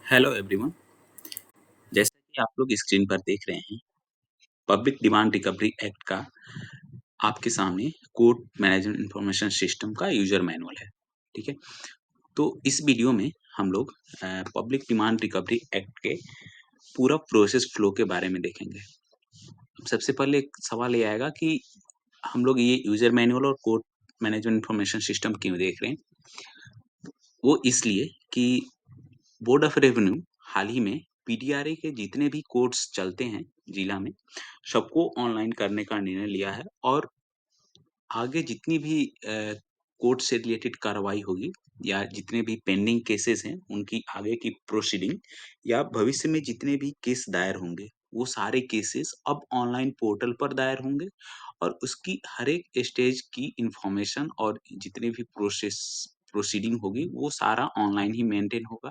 Hello everyone. जैसा कि आप लोग स्क्रीन पर देख रहे हैं, पब्लिक डिमांड रिकवरी एक्ट का आपके सामने कोर्ट मैनेजमेंट इंफॉर्मेशन सिस्टम का यूजर मैनुअल है। ठीक है? तो इस वीडियो में हम लोग पब्लिक डिमांड रिकवरी एक्ट के पूरा प्रोसेस फ्लो के बारे में देखेंगे। सबसे पहले एक सवाल ये आएगा कि हम लोग ये यूजर मैनुअल और कोर्ट मैनेजमेंट इंफॉर्मेशन सिस्टम क्यों देख रहे हैं? वो इसलिए कि बोर्ड ऑफ रेवेन्यू हाल ही में पीडीआरए के जितने भी कोर्ट्स चलते हैं जिला में, सबको ऑनलाइन करने का निर्णय लिया है और आगे जितनी भी कोर्ट से रिलेटेड कार्रवाई होगी या जितने भी पेंडिंग केसेस हैं, उनकी आगे की प्रोसीडिंग या भविष्य में जितने भी केस दायर होंगे, वो सारे केसेस अब ऑनलाइन पोर्टल पर दायर होंगे और उसकी हर एक स्टेज की इंफॉर्मेशन और जितने भी प्रोसीडिंग होगी, वो सारा ऑनलाइन ही मेंटेन होगा।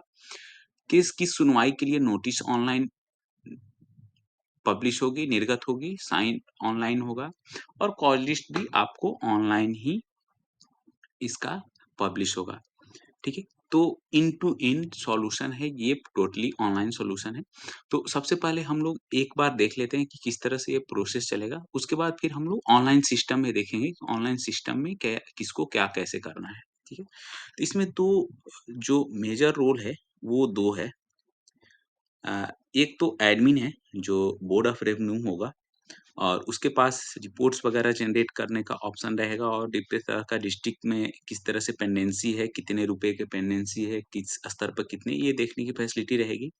केस की सुनवाई के लिए नोटिस ऑनलाइन पब्लिश होगी, निर्गत होगी, साइन ऑनलाइन होगा और कॉल लिस्ट भी आपको ऑनलाइन ही इसका पब्लिश होगा। ठीक है? तो एंड टू एंड सॉल्यूशन है ये, टोटली ऑनलाइन सॉल्यूशन है। तो सबसे पहले हम लोग एक बार देख लेते हैं कि किस तरह से ये प्रोसेस चलेगा। उसके बाद फिर हम लोग ऑनलाइन सिस्टम में देखेंगे कि ऑनलाइन सिस्टम में क्या किसको क्या कैसे करना है। ठीक है? तो इसमें 2 जो मेजर रोल है, वो 2 है। एक तो एडमिन है जो बोर्ड ऑफ रेवेन्यू होगा और उसके पास रिपोर्ट्स वगैरह जनरेट करने का ऑप्शन रहेगा और डिफरेंट तरह का डिस्ट्रिक्ट में किस तरह से पेंडेंसी है, कितने रुपए के पेंडेंसी है, किस स्तर पर कितने, ये देखने की फैसिलिटी रहेगी।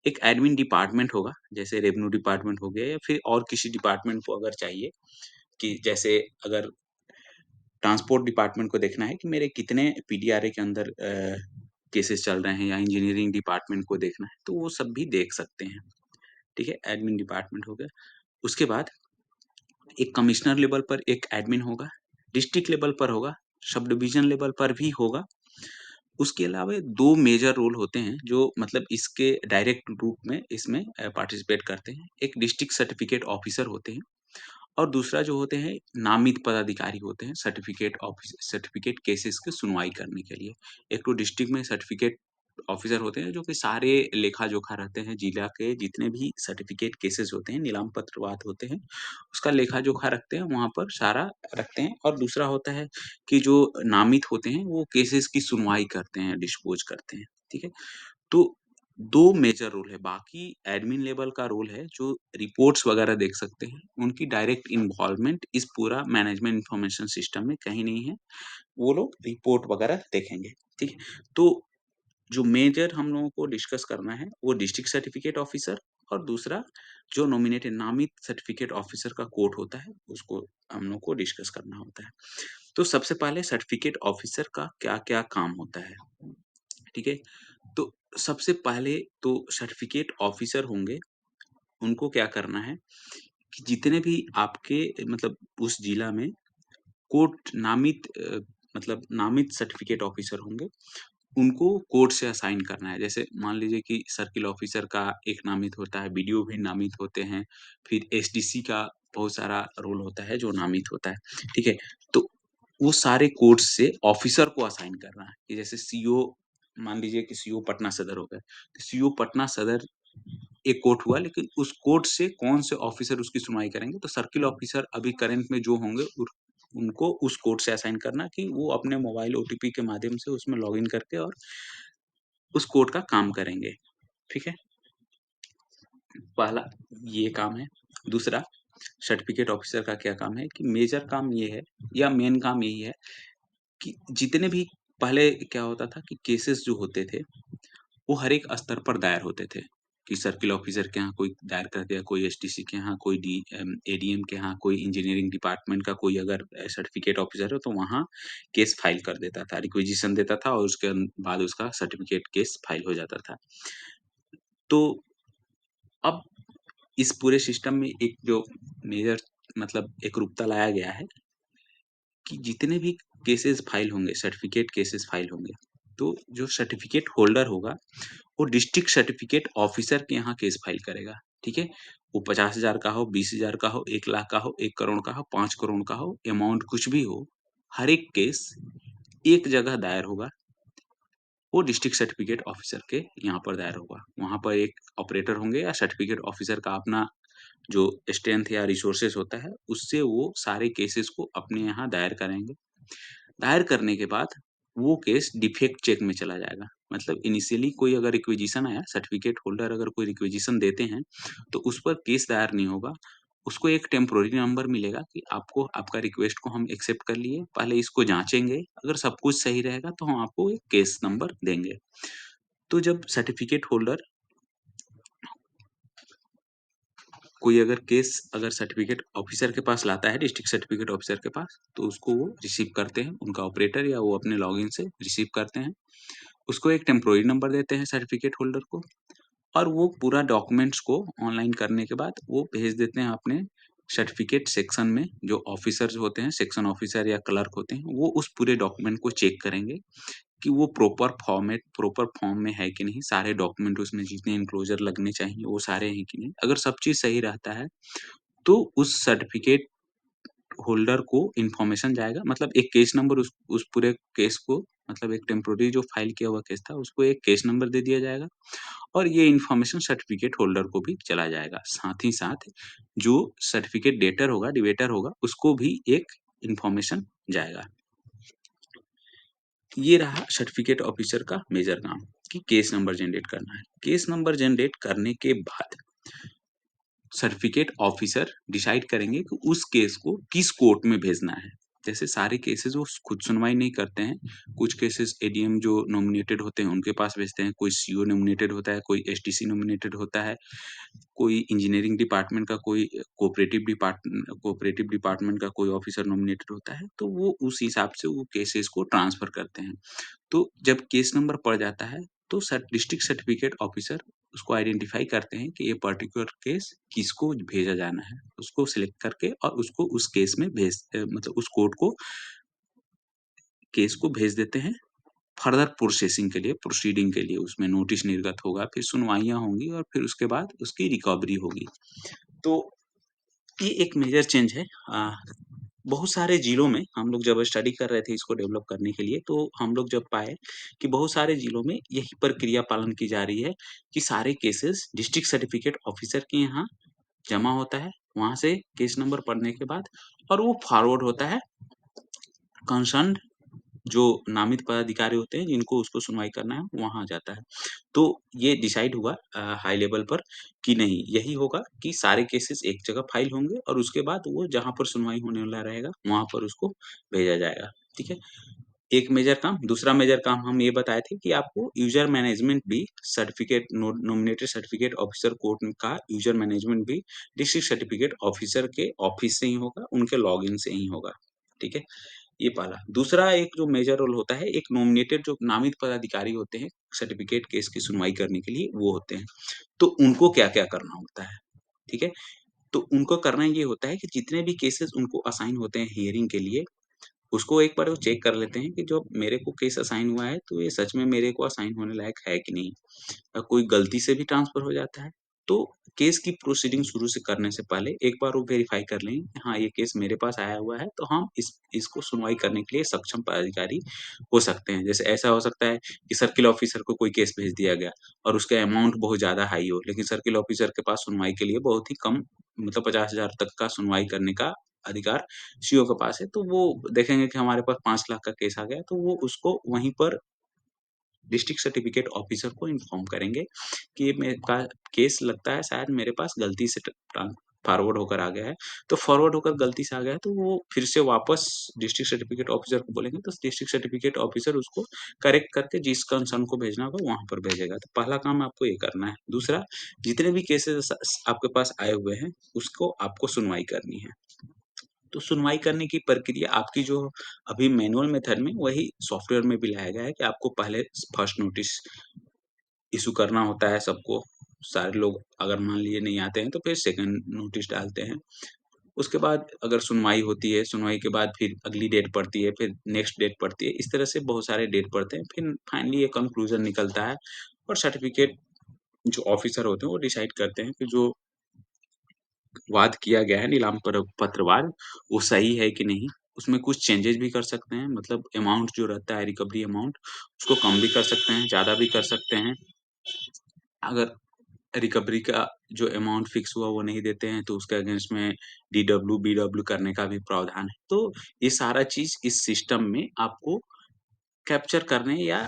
एक एडमिन डिपार्टमेंट होगा, जैसे रेवेन्यू डिपार्टमेंट हो गया या फिर और किसी डिपार्टमेंट को अगर चाहिए कि जैसे अगर ट्रांसपोर्ट डिपार्टमेंट को देखना है कि मेरे कितने पीडीआरए के अंदर केसेस चल रहे हैं या इंजीनियरिंग डिपार्टमेंट को देखना है, तो वो सब भी देख सकते हैं। ठीक है? एडमिन डिपार्टमेंट हो गया। उसके बाद एक कमिश्नर लेवल पर एक एडमिन होगा, डिस्ट्रिक्ट लेवल पर होगा, सब डिवीजन लेवल पर भी होगा। उसके अलावा 2 मेजर रोल होते हैं जो मतलब इसके डायरेक्ट रूप में इसमें पार्टिसिपेट करते हैं। एक डिस्ट्रिक्ट सर्टिफिकेट ऑफिसर होते हैं और दूसरा जो होते हैं नामित पदाधिकारी होते हैं, सर्टिफिकेट केसेस की सुनवाई करने के लिए। एक तो डिस्ट्रिक्ट में सर्टिफिकेट ऑफिसर होते हैं जो कि सारे लेखा-जोखा रखते हैं, जिला के जितने भी सर्टिफिकेट केसेस होते हैं, नीलाम पत्रवाद होते हैं, उसका लेखा-जोखा रखते हैं, वहाँ पर सारा रखते हैं। और दूसरा होता है कि जो नामित होते हैं, वो केसेस की सुनवाई करते हैं, डिस्पोज़ करते हैं। ठीक है? तो 2 मेजर रोल है, बाकी एडमिन लेवल का रोल है जो रिपोर्ट्स वगैरह देख सकते हैं, उनकी डायरेक्ट इन्वॉल्वमेंट इस पूरा मैनेजमेंट इन्फॉर्मेशन सिस्टम में कहीं नहीं है, वो लोग रिपोर्ट वगैरह देखेंगे, ठीक है? तो जो मेजर हम लोगों को डिस्कस करना है, वो डिस्ट्रिक्ट सर्टिफिकेट ऑफिसर और दूसरा जो नॉमिनेटेड नामित सर्टिफिकेट ऑफिसर का कोड होता है, उसको हम लोग को डिस्कस करना होता है। तो सबसे पहले सर्टिफिकेट ऑफिसर का क्या-क्या काम होता है, ठीक है? तो सबसे पहले तो सर्टिफिकेट ऑफिसर होंगे, उनको क्या करना है कि जितने भी आपके मतलब उस जिला में कोर्ट नामित मतलब नामित सर्टिफिकेट ऑफिसर होंगे, उनको कोर्ट से असाइन करना है। जैसे मान लीजिए कि सर्किल ऑफिसर का एक नामित होता है, बीडीओ भी नामित होते हैं, फिर एसडीसी का बहुत सारा रोल होता है जो नामित होता है, ठीक है? तो वो सारे कोर्ट से ऑफिसर को असाइन करना है कि जैसे सीओ, मान लीजिए कि सीओ पटना सदर हो गए, तो सीओ पटना सदर एक कोर्ट हुआ, लेकिन उस कोर्ट से कौन से ऑफिसर उसकी सुनवाई करेंगे, तो सर्किल ऑफिसर अभी करंट में जो होंगे उनको उस कोर्ट से असाइन करना कि वो अपने मोबाइल ओटीपी के माध्यम से उसमें लॉगिन करके और उस कोड का काम करेंगे, ठीक है? पहला ये काम है। दूसरा, सर्टिफिकेट ऑफिसर का क्या काम है कि मेजर काम ये है या मेन काम यही है कि जितने भी पहले क्या होता था कि केसेस जो होते थे, वो हर एक स्तर पर दायर होते थे, कि सर्किल ऑफिसर के यहाँ कोई दायर कर दिया, कोई एसडीसी के यहाँ, कोई एडीएम के यहाँ, कोई इंजीनियरिंग डिपार्टमेंट का कोई अगर सर्टिफिकेट ऑफिसर है, तो वहाँ केस फाइल कर देता था, रिक्विजिशन देता था और उसके बाद उसका सर्टिफिकेट केस फाइल हो जाता था। तो अब इस पूरे सिस्टम में एक जो मेजर मतलब एकरूपता लाया गया है कि जितने भी केसेस फाइल होंगे, सर्टिफिकेट केसेस फाइल होंगे, तो जो सर्टिफिकेट होल्डर होगा, वो डिस्ट्रिक्ट सर्टिफिकेट ऑफिसर के यहाँ केस फाइल करेगा, ठीक है? वो 50,000 का हो, 20,000 का हो, 1 लाख का हो, 1 करोड़ का हो, 5 करोड़ का हो, अमाउंट कुछ भी हो, हर एक केस एक जगह दायर होगा वो डिस्ट्रिक्ट सर्टिफिकेट ऑफिसर के यहाँ पर दायर होगा। वहाँ पर एक ऑपरेटर होंगे या सर्टिफिकेट ऑफिसर का अपना जो स्ट्रेंथ या रिसोर्सेज होता है, उससे वो सारे केसेस को अपने यहाँ दायर करेंगे। दायर करने के बाद वो केस डिफेक्ट चेक में चला जाएगा। मतलब इनिशियली कोई अगर रिक्विजिशन आया, सर्टिफिकेट होल्डर अगर कोई रिक्विजिशन देते हैं, तो उस पर केस दायर नहीं होगा। उसको एक टेम्पोरेरी नंबर मिलेगा कि आपको आपका रिक्वेस्ट को हम एक्सेप्ट कर लिए, पहले इसको जाँचेंगे, अगर सब कुछ सही रहेगा तो हम आपको एक केस नंबर देंगे। तो जब सर्टिफिकेट होल्डर कोई अगर केस अगर सर्टिफिकेट ऑफिसर के पास लाता है, डिस्ट्रिक्ट सर्टिफिकेट ऑफिसर के पास, तो उसको वो रिसीव करते हैं, उनका ऑपरेटर या वो अपने लॉगिन से रिसीव करते हैं। उसको एक टेम्पोरेरी नंबर देते हैं सर्टिफिकेट होल्डर को और वो पूरा डॉक्यूमेंट्स को ऑनलाइन करने के बाद वो भेज देते हैं अपने सर्टिफिकेट सेक्शन में। जो ऑफिसर्स होते हैं, सेक्शन ऑफिसर या क्लर्क होते हैं, वो उस पूरे डॉक्यूमेंट को चेक करेंगे कि वो प्रॉपर फॉर्म में है कि नहीं, सारे डॉक्यूमेंट उसमें जितने एन्क्लोज़र लगने चाहिए वो सारे हैं कि नहीं। अगर सब चीज़ सही रहता है, तो उस सर्टिफिकेट होल्डर को इन्फॉर्मेशन जाएगा, मतलब एक केस नंबर उस पूरे केस को, मतलब एक टेम्पोरेरी जो फाइल किया हुआ केस था, उसको एक केस नंबर दे दिया जाएगा और ये इन्फॉर्मेशन सर्टिफिकेट होल्डर को भी चला जाएगा। साथ ही साथ जो सर्टिफिकेट डेटर होगा, डिबेटर होगा, उसको भी एक इन्फॉर्मेशन जाएगा। ये रहा सर्टिफिकेट ऑफिसर का मेजर काम कि केस नंबर जनरेट करना है। केस नंबर जनरेट करने के बाद सर्टिफिकेट ऑफिसर डिसाइड करेंगे कि उस केस को किस कोर्ट में भेजना है। जैसे सारे केसेस वो खुद सुनवाई नहीं करते हैं, कुछ केसेस एडीएम जो नॉमिनेटेड होते हैं उनके पास भेजते हैं, कोई सीओ नॉमिनेटेड होता है, कोई एसटीसी नॉमिनेटेड होता है, कोई इंजीनियरिंग डिपार्टमेंट का, कोई कोऑपरेटिव डिपार्टमेंट का कोई ऑफिसर नॉमिनेटेड होता है, तो वो उस हिसाब से वो केसेस को ट्रांसफर करते हैं। तो जब केस नंबर पड़ जाता है, तो डिस्ट्रिक्ट सर्टिफिकेट ऑफिसर उसको आइडेंटिफाई करते हैं कि ये पर्टिकुलर केस किसको भेजा जाना है। उसको सिलेक्ट करके और उसको उस केस में मतलब उस कोर्ट को केस को भेज देते हैं फर्दर प्रोसेसिंग के लिए, प्रोसीडिंग के लिए। उसमें नोटिस निर्गत होगा, फिर सुनवाइयाँ होंगी और फिर उसके बाद उसकी रिकवरी होगी। तो ये एक मेजर चेंज है। बहुत सारे ज़िलों में हम लोग जब स्टडी कर रहे थे इसको डेवलप करने के लिए, तो हम लोग जब पाए कि बहुत सारे ज़िलों में यही प्रक्रिया पालन की जा रही है कि सारे केसेस डिस्ट्रिक्ट सर्टिफिकेट ऑफिसर के यहाँ जमा होता है, वहाँ से केस नंबर पढ़ने के बाद और वो फॉरवर्ड होता है कंसर्न्ड जो नामित पदाधिकारी होते हैं जिनको उसको सुनवाई करना है, वहाँ जाता है। तो ये डिसाइड हुआ हाई लेवल पर कि नहीं, यही होगा कि सारे केसेस एक जगह फाइल होंगे और उसके बाद वो जहाँ पर सुनवाई होने वाला रहेगा, वहाँ पर उसको भेजा जाएगा। ठीक है? एक मेजर काम, दूसरा मेजर काम हम ये बताए थे कि आपको यूज़र मैनेजमेंट भी certificate nominated certificate officer court का यूज़र मैनेजमेंट भी डिस्ट्रिक्ट सर्टिफिकेट ऑफिसर के ऑफिस से ही होगा, उनके लॉगिन से ही होगा। ठीक है? ये पहला। दूसरा एक जो मेजर रोल होता है, एक नॉमिनेटेड जो नामित पदाधिकारी होते हैं, सर्टिफिकेट केस की सुनवाई करने के लिए वो होते हैं। तो उनको क्या-क्या करना होता है, ठीक है? तो उनको करना ये होता है कि जितने भी केसेज़ उनको असाइन होते हैं हियरिंग के लिए, उसको एक बार वो चेक कर लेते हैं कि जो मेरे को केस असाइन हुआ है, तो ये सच में मेरे को असाइन होने लायक है कि नहीं? कोई गलती से भी ट्रांसफ़र हो जाता है, तो केस की प्रोसीडिंग शुरू से करने से पहले एक बार वो वेरीफ़ाई कर लें कि हाँ, ये केस मेरे पास आया हुआ है, तो हम इसको सुनवाई करने के लिए सक्षम पदाधिकारी हो सकते हैं। जैसे ऐसा हो सकता है कि सर्किल ऑफ़िसर को कोई केस भेज दिया गया और उसका अमाउंट बहुत ज़्यादा हाई हो, लेकिन सर्किल ऑफ़िसर के पास सुनवाई के लिए बहुत ही कम, मतलब 50,000 तक का सुनवाई करने का अधिकार सीओ के पास है, तो वो देखेंगे कि हमारे पास 5 लाख का केस आ गया, तो वो उसको वहीं पर डिस्ट्रिक्ट सर्टिफिकेट ऑफिसर को इन्फॉर्म करेंगे कि ये मेरा केस लगता है शायद मेरे पास गलती से फॉरवर्ड होकर आ गया है। तो फॉरवर्ड होकर गलती से आ गया है, तो वो फिर से वापस डिस्ट्रिक्ट सर्टिफिकेट ऑफिसर को बोलेंगे, तो डिस्ट्रिक्ट सर्टिफिकेट ऑफिसर उसको करेक्ट करके जिस कंसर्न को भेजना होगा वहाँ पर भेजेगा। तो पहला काम आपको ये करना है। दूसरा, जितने भी केसेज़ आपके पास आए हुए हैं, उसको आपको सुनवाई करनी है। तो सुनवाई करने की प्रक्रिया आपकी जो अभी मैनुअल मेथड में, वही सॉफ्टवेयर में भी लाया गया है कि आपको पहले फर्स्ट नोटिस इश्यू करना होता है सबको। सारे लोग अगर मान लीजिए नहीं आते हैं, तो फिर सेकंड नोटिस डालते हैं। उसके बाद अगर सुनवाई होती है, सुनवाई के बाद फिर अगली डेट पड़ती है, फिर नेक्स्ट डेट पड़ती है। इस तरह से बहुत सारे डेट पड़ते हैं। फिर फाइनली एक कंक्लूजन निकलता है और सर्टिफिकेट जो ऑफिसर होते हैं, वो डिसाइड करते हैं कि जो वाद किया गया है नीलाम पत्रवाद, वो सही है कि नहीं। उसमें कुछ चेंजेस भी कर सकते हैं, मतलब अमाउंट जो रहता है रिकवरी अमाउंट, उसको कम भी कर सकते हैं, ज़्यादा भी कर सकते हैं। अगर रिकवरी का जो अमाउंट फिक्स हुआ वो नहीं देते हैं, तो उसके अगेंस्ट में डीडब्ल्यू, बीडब्ल्यू करने का भी प्रावधान है। तो ये सारा चीज़ इस सिस्टम में आपको कैप्चर करने या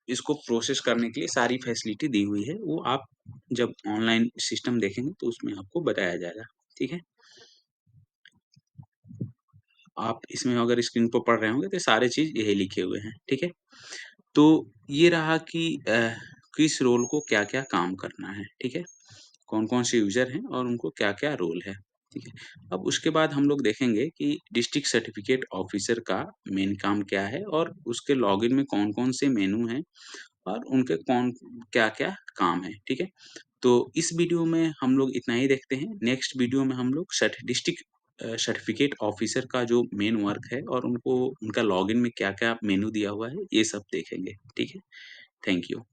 इसको प्रोसेस करने के लिए सारी फैसिलिटी दी हुई है। वो आप जब ऑनलाइन सिस्टम देखेंगे तो उसमें आपको बताया जाएगा, ठीक है? आप इसमें अगर स्क्रीन पे पढ़ रहे होंगे तो सारे चीज़ यही लिखे हुए हैं, ठीक है? तो ये रहा कि किस रोल को क्या-क्या काम करना है, ठीक है? कौन-कौन से यूज़र हैं और उनको क्या-क्या रोल है, ठीक है? अब उसके बाद हम लोग देखेंगे कि डिस्ट्रिक्ट सर्टिफ़िकेट ऑफ़िसर का मेन काम क्या है और उसके लॉगिन में कौन-कौन से मेनू हैं और उनके कौन क्या-क्या काम है, ठीक है? तो इस वीडियो में हम लोग इतना ही देखते हैं। नेक्स्ट वीडियो में हम लोग डिस्ट्रिक्ट सर्टिफ़िकेट ऑफ़िसर का जो मेन वर्क है और उनको उनका लॉगिन में क्या-क्या मेनू दिया हुआ है, ये सब देखेंगे, ठीक है? Thank you.